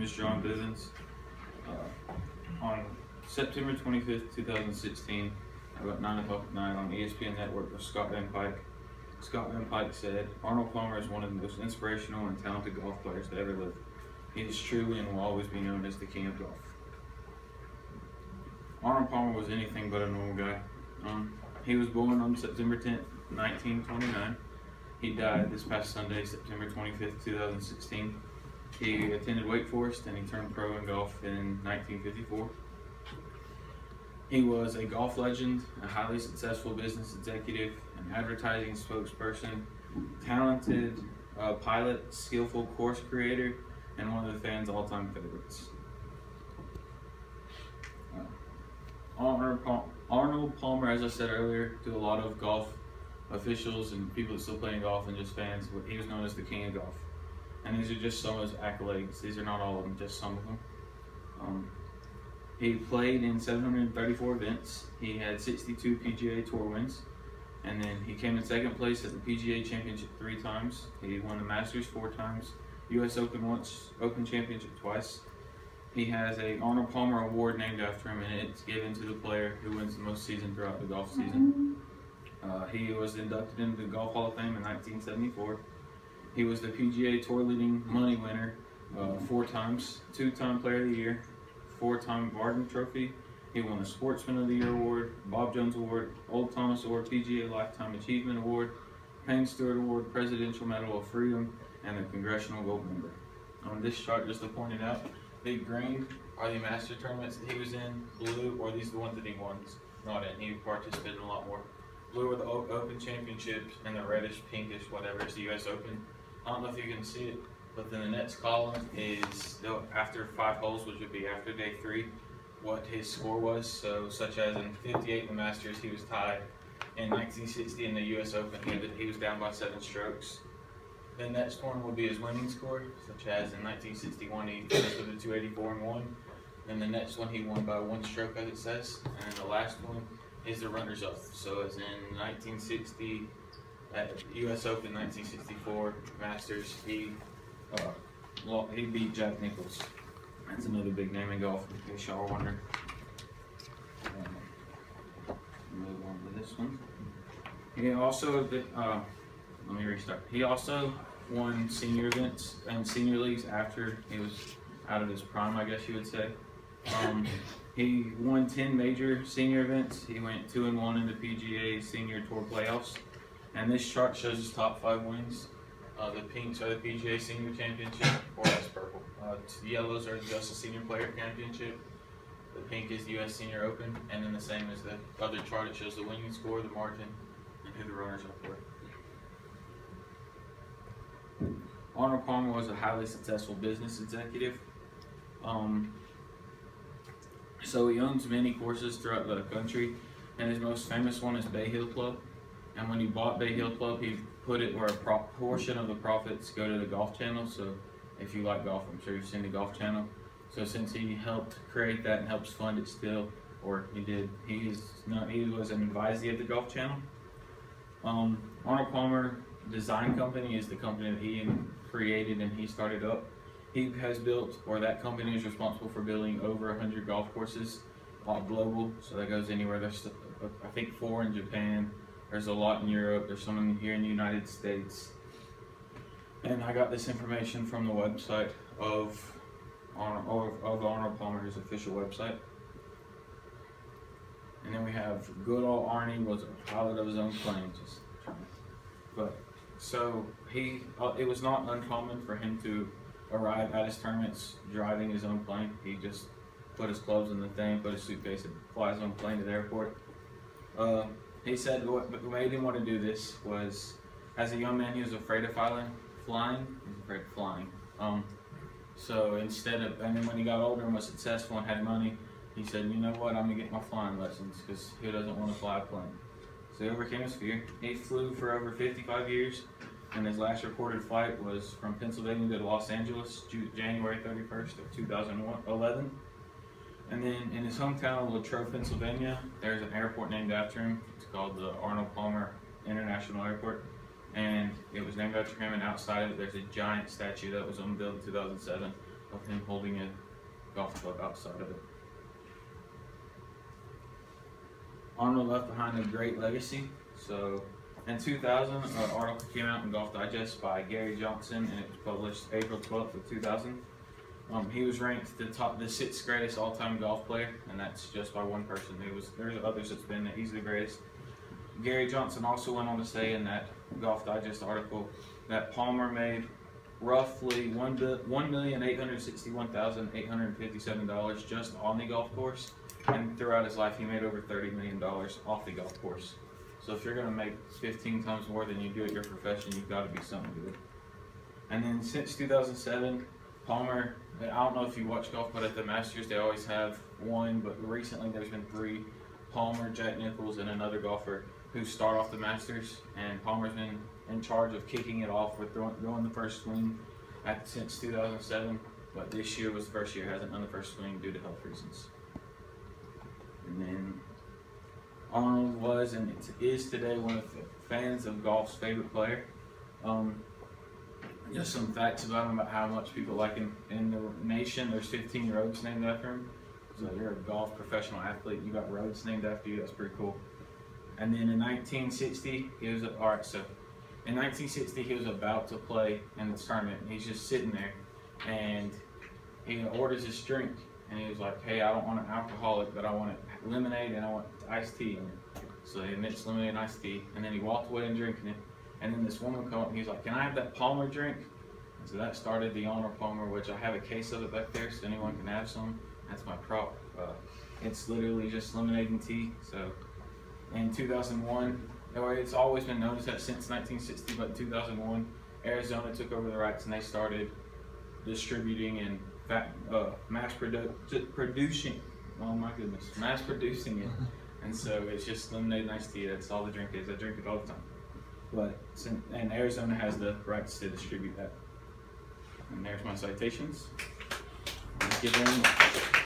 is John Bivens. On September 25th, 2016, about 9 o'clock at night on ESPN Network with Scott Van Pike. Scott Van Pike said, Arnold Palmer is one of the most inspirational and talented golf players to ever live. He is truly and will always be known as the king of golf. Arnold Palmer was anything but a normal guy. He was born on September 10th, 1929. He died this past Sunday, September 25th, 2016. He attended Wake Forest and he turned pro in golf in 1954. He was a golf legend, a highly successful business executive, an advertising spokesperson, talented pilot, skillful course creator, and one of the fans' all-time favorites. Arnold Palmer, as I said earlier, to a lot of golf officials and people that still play golf and just fans, he was known as the king of golf. And these are just some of his accolades. These are not all of them, just some of them. He played in 734 events. He had 62 PGA Tour wins. And then he came in second place at the PGA Championship 3 times. He won the Masters 4 times, US Open once, Open Championship twice. He has a Arnold Palmer Award named after him, and it's given to the player who wins the most season throughout the golf season. He was inducted into the Golf Hall of Fame in 1974. He was the PGA Tour leading money winner 4 times, 2-time Player of the Year, 4-time Barden Trophy. He won the Sportsman of the Year Award, Bob Jones Award, Old Thomas Award, PGA Lifetime Achievement Award, Payne Stewart Award, Presidential Medal of Freedom, and the Congressional Gold Member. On this chart, just to point it out, the green are the Master tournaments that he was in. Blue, or these are the ones that he won, not in. He participated in a lot more. Blue are the Open Championships, and the reddish, pinkish, whatever is the US Open. I don't know if you can see it, but then the next column is after 5 holes, which would be after day 3, what his score was. So, such as in 58 in the Masters, he was tied. In 1960 in the US Open, he was down by 7 strokes. The next one will be his winning score, such as in 1961 he finished with a 284 and 1. Then the next one he won by 1 stroke, as it says. And then the last one is the runners-up. So as in 1960 at US Open, 1964 Masters, he beat Jack Nicklaus. That's another big name in golf, in case y'all are wondering. Move on to this one. He also let me restart. He also won senior events and senior leagues after he was out of his prime, I guess you would say. He won 10 major senior events. He went 2-1 in the PGA Senior Tour playoffs. And this chart shows his top 5 wins. The pinks are the PGA Senior Championship, or that's purple. The yellows are just the Senior Player Championship. The pink is the US Senior Open, and then the same as the other chart, it shows the winning score, the margin, and who the runners-up were. Arnold Palmer was a highly successful business executive. So he owns many courses throughout the country, and his most famous one is Bay Hill Club. And when he bought Bay Hill Club, he put it where a portion of the profits go to the Golf Channel. So if you like golf, I'm sure you've seen the Golf Channel. So since he helped create that and helps fund it still, or he did, he was an advisee of the Golf Channel. Arnold Palmer Design Company is the company that he created and he started up. He has built, or that company is responsible for building over 100 golf courses, all global. So that goes anywhere. There's, I think, 4 in Japan. There's a lot in Europe. There's some here in the United States. And I got this information from the website of Arnold Palmer's official website. And then we have good old Arnie was a pilot of his own plane. So it was not uncommon for him to arrive at his tournaments driving his own plane. He just put his clothes in the thing, put his suitcase, and fly his own plane to the airport. He said what made him want to do this was, as a young man, he was afraid of flying. He was afraid of flying. So and then when he got older and was successful and had money, he said, you know what, I'm gonna get my flying lessons, because who doesn't want to fly a plane? So he overcame his fear. He flew for over 55 years, and his last recorded flight was from Pennsylvania to Los Angeles, January 31st of 2011. And then in his hometown of Latrobe, Pennsylvania, there's an airport named after him. It's called the Arnold Palmer International Airport, and it was named after him. And outside of it, there's a giant statue that was unveiled in 2007 of him holding a golf club outside of it. Arnold left behind a great legacy. So in 2000, an article came out in Golf Digest by Gary Johnson, and it was published April 12th of 2000. He was ranked the sixth greatest all-time golf player, and that's just by one person. There's others that's been that he's the greatest. Gary Johnson also went on to say in that Golf Digest article that Palmer made roughly $1,861,857 just on the golf course, and throughout his life he made over $30 million off the golf course. So if you're going to make 15 times more than you do at your profession, you've got to be something good. And then since 2007, Palmer, I don't know if you watch golf, but at the Masters they always have one, but recently there's been three: Palmer, Jack Nicklaus, and another golfer who start off the Masters. And Palmer's been in charge of kicking it off with throwing the first swing since 2007, but this year was the first year he hasn't done the first swing due to health reasons. And then Arnold was and is today one of the fans of golf's favorite player. Just some facts about him, about how much people like him in the nation. There's 15 roads named after him. So you're a golf professional athlete, you got roads named after you. That's pretty cool. And then in 1960, he was in 1960 he was about to play in this tournament. And he's just sitting there, and he orders his drink, and he was like, "Hey, I don't want an alcoholic, but I want it lemonade and I want iced tea in it." So he admits lemonade and iced tea, and then he walked away and drinking it. And then this woman came up and he was like, "Can I have that Palmer drink?" And so that started the Arnold Palmer, which I have a case of it back there, so anyone can have some. That's my prop. It's literally just lemonade and tea. So in 2001, it's always been known as that since 1960, but in 2001, Arizona took over the rights and they started distributing and mass producing. Oh my goodness, mass producing it. And so it's just lemonade and iced tea. That's all the drink is. I drink it all the time. And Arizona has the rights to distribute that. And there's my citations. Thank you very much.